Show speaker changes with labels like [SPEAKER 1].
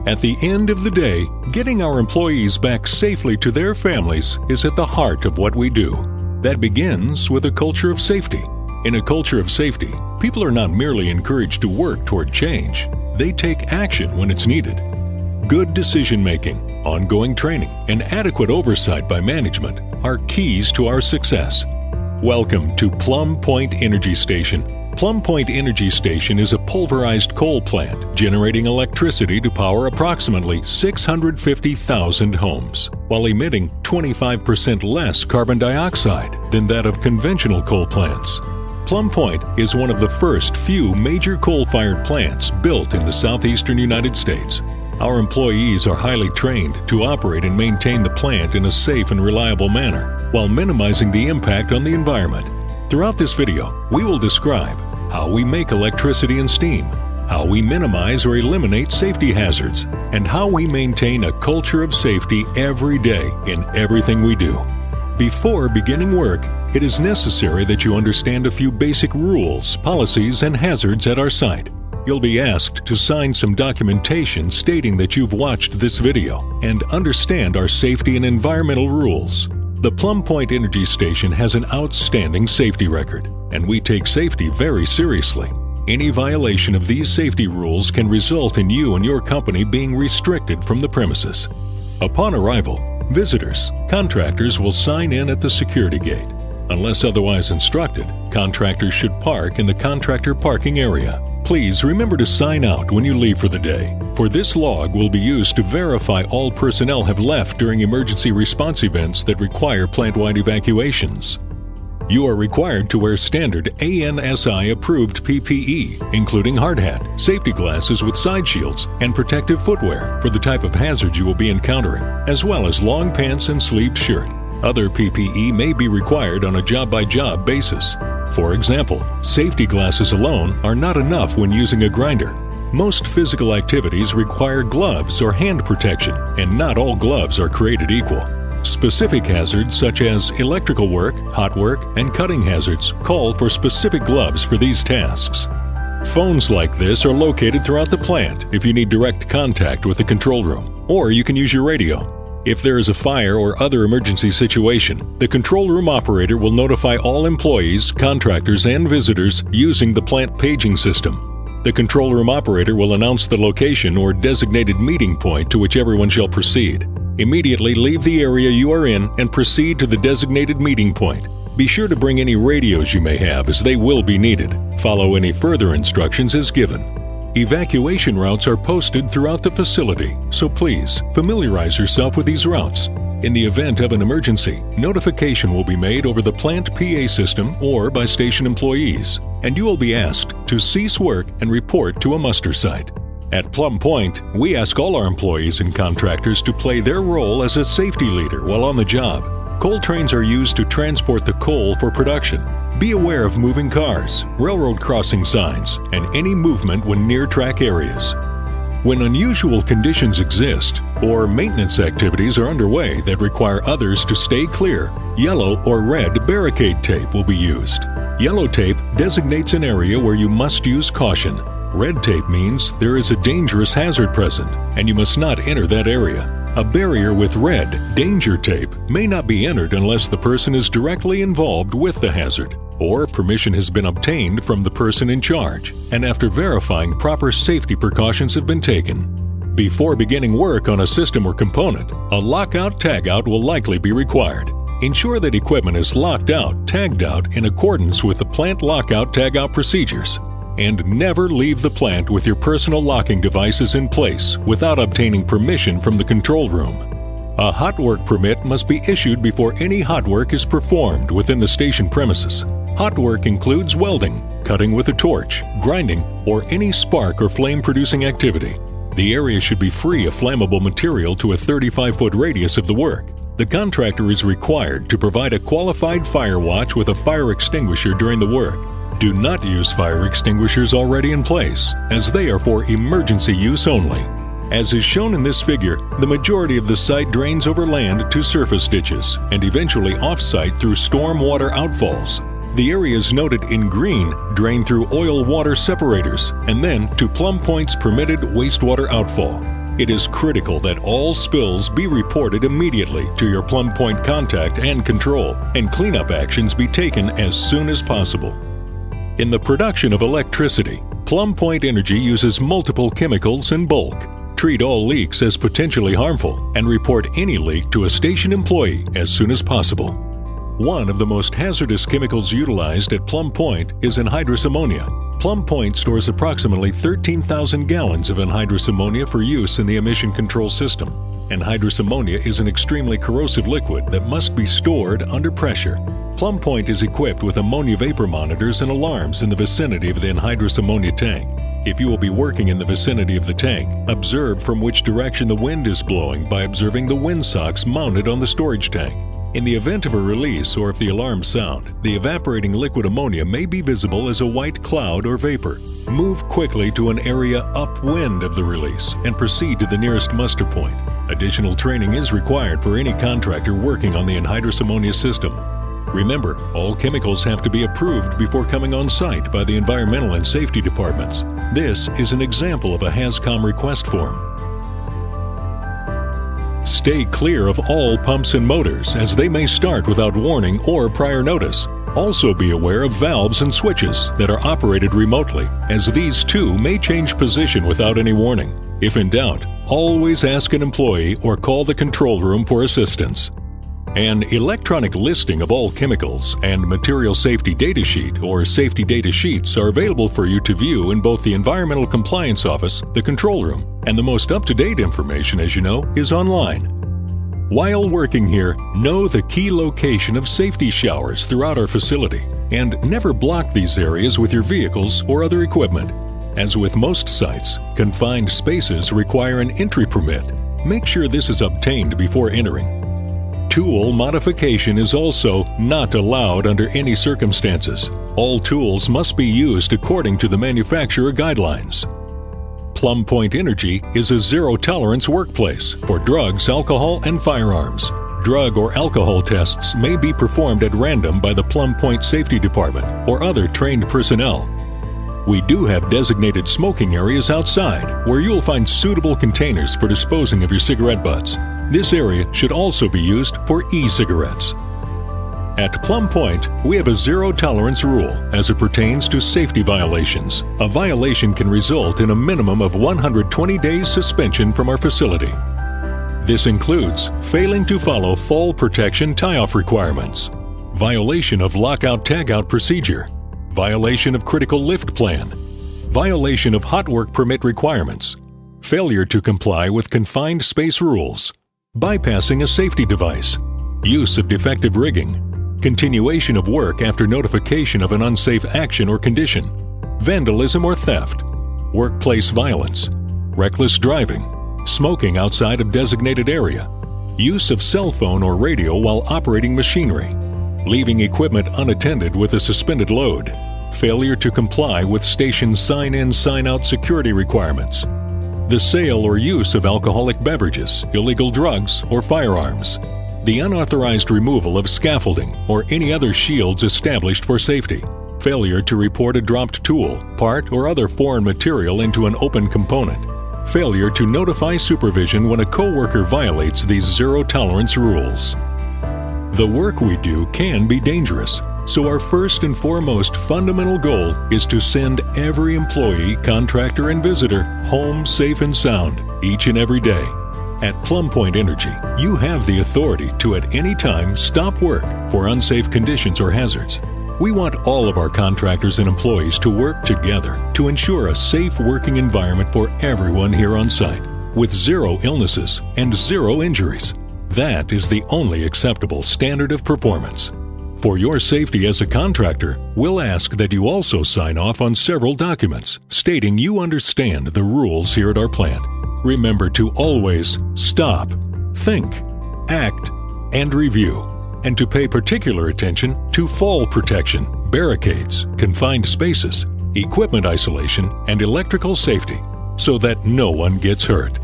[SPEAKER 1] At the end of the day, getting our employees back safely to their families is at the heart of what we do. That begins with a culture of safety. In a culture of safety, people are not merely encouraged to work toward change. They take action when it's needed. Good decision-making, ongoing training, and adequate oversight by management are keys to our success. Welcome to Plum Point Energy Station. Plum Point Energy Station is a pulverized coal plant generating electricity to power approximately 650,000 homes, while emitting 25% less carbon dioxide than that of conventional coal plants. Plum Point is one of the first few major coal-fired plants built in the southeastern United States. Our employees are highly trained to operate and maintain the plant in a safe and reliable manner, while minimizing the impact on the environment. Throughout this video, we will describe how we make electricity and steam, how we minimize or eliminate safety hazards, and how we maintain a culture of safety every day in everything we do. Before beginning work, it is necessary that you understand a few basic rules, policies, and hazards at our site. You'll be asked to sign some documentation stating that you've watched this video and understand our safety and environmental rules. The Plum Point Energy Station has an outstanding safety record, and we take safety very seriously. Any violation of these safety rules can result in you and your company being restricted from the premises. Upon arrival, visitors, contractors will sign in at the security gate. Unless otherwise instructed, contractors should park in the contractor parking area. Please remember to sign out when you leave for the day, for this log will be used to verify all personnel have left during emergency response events that require plant-wide evacuations. You are required to wear standard ANSI-approved PPE, including hard hat, safety glasses with side shields, and protective footwear for the type of hazard you will be encountering, as well as long pants and sleeved shirt. Other PPE may be required on a job-by-job basis. For example, safety glasses alone are not enough when using a grinder. Most physical activities require gloves or hand protection, and not all gloves are created equal. Specific hazards such as electrical work, hot work, and cutting hazards call for specific gloves for these tasks. Phones like this are located throughout the plant if you need direct contact with the control room, or you can use your radio. If there is a fire or other emergency situation, the control room operator will notify all employees, contractors, and visitors using the plant paging system. The control room operator will announce the location or designated meeting point to which everyone shall proceed. Immediately leave the area you are in and proceed to the designated meeting point. Be sure to bring any radios you may have, as they will be needed. Follow any further instructions as given. Evacuation routes are posted throughout the facility, so please familiarize yourself with these routes. In the event of an emergency, notification will be made over the plant PA system or by station employees, and you will be asked to cease work and report to a muster site. At Plum Point, we ask all our employees and contractors to play their role as a safety leader while on the job. Coal trains are used to transport the coal for production. Be aware of moving cars, railroad crossing signs, and any movement when near track areas. When unusual conditions exist or maintenance activities are underway that require others to stay clear, yellow or red barricade tape will be used. Yellow tape designates an area where you must use caution. Red tape means there is a dangerous hazard present, and you must not enter that area. A barrier with red, danger tape, may not be entered unless the person is directly involved with the hazard, or permission has been obtained from the person in charge, and after verifying proper safety precautions have been taken. Before beginning work on a system or component, a lockout-tagout will likely be required. Ensure that equipment is locked out, tagged out in accordance with the plant lockout-tagout procedures. And never leave the plant with your personal locking devices in place without obtaining permission from the control room. A hot work permit must be issued before any hot work is performed within the station premises. Hot work includes welding, cutting with a torch, grinding, or any spark or flame-producing activity. The area should be free of flammable material to a 35-foot radius of the work. The contractor is required to provide a qualified fire watch with a fire extinguisher during the work. Do not use fire extinguishers already in place, as they are for emergency use only. As is shown in this figure, the majority of the site drains over land to surface ditches and eventually off-site through storm water outfalls. The areas noted in green drain through oil water separators and then to Plum Point's permitted wastewater outfall. It is critical that all spills be reported immediately to your Plum Point contact and control, and cleanup actions be taken as soon as possible. In the production of electricity, Plum Point Energy uses multiple chemicals in bulk. Treat all leaks as potentially harmful and report any leak to a station employee as soon as possible. One of the most hazardous chemicals utilized at Plum Point is anhydrous ammonia. Plum Point stores approximately 13,000 gallons of anhydrous ammonia for use in the emission control system. Anhydrous ammonia is an extremely corrosive liquid that must be stored under pressure. Plum Point is equipped with ammonia vapor monitors and alarms in the vicinity of the anhydrous ammonia tank. If you will be working in the vicinity of the tank, observe from which direction the wind is blowing by observing the windsocks mounted on the storage tank. In the event of a release or if the alarms sound, the evaporating liquid ammonia may be visible as a white cloud or vapor. Move quickly to an area upwind of the release and proceed to the nearest muster point. Additional training is required for any contractor working on the anhydrous ammonia system. Remember, all chemicals have to be approved before coming on site by the environmental and safety departments. This is an example of a HAZCOM request form. Stay clear of all pumps and motors, as they may start without warning or prior notice. Also be aware of valves and switches that are operated remotely, as these too may change position without any warning. If in doubt, always ask an employee or call the control room for assistance. An electronic listing of all chemicals and material safety data sheet or safety data sheets are available for you to view in both the Environmental Compliance Office, the control room, and the most up-to-date information, as you know, is online. While working here, know the key location of safety showers throughout our facility and never block these areas with your vehicles or other equipment. As with most sites, confined spaces require an entry permit. Make sure this is obtained before entering. Tool modification is also not allowed under any circumstances. All tools must be used according to the manufacturer guidelines. Plum Point Energy is a zero-tolerance workplace for drugs, alcohol, and firearms. Drug or alcohol tests may be performed at random by the Plum Point Safety Department or other trained personnel. We do have designated smoking areas outside where you'll find suitable containers for disposing of your cigarette butts. This area should also be used for e-cigarettes. At Plum Point, we have a zero-tolerance rule as it pertains to safety violations. A violation can result in a minimum of 120 days suspension from our facility. This includes failing to follow fall protection tie-off requirements, violation of lockout-tagout procedure, violation of critical lift plan, violation of hot work permit requirements, failure to comply with confined space rules, bypassing a safety device, use of defective rigging, continuation of work after notification of an unsafe action or condition, vandalism or theft, workplace violence, reckless driving, smoking outside of designated area, use of cell phone or radio while operating machinery, leaving equipment unattended with a suspended load, failure to comply with station sign-in sign-out security requirements, the sale or use of alcoholic beverages, illegal drugs, or firearms, the unauthorized removal of scaffolding or any other shields established for safety, failure to report a dropped tool, part, or other foreign material into an open component, failure to notify supervision when a coworker violates these zero-tolerance rules. The work we do can be dangerous, so our first and foremost fundamental goal is to send every employee, contractor, and visitor home safe and sound each and every day. At Plum Point Energy, you have the authority to at any time stop work for unsafe conditions or hazards. We want all of our contractors and employees to work together to ensure a safe working environment for everyone here on site, with zero illnesses and zero injuries. That is the only acceptable standard of performance. For your safety as a contractor, we'll ask that you also sign off on several documents stating you understand the rules here at our plant. Remember to always stop, think, act, and review, and to pay particular attention to fall protection, barricades, confined spaces, equipment isolation, and electrical safety so that no one gets hurt.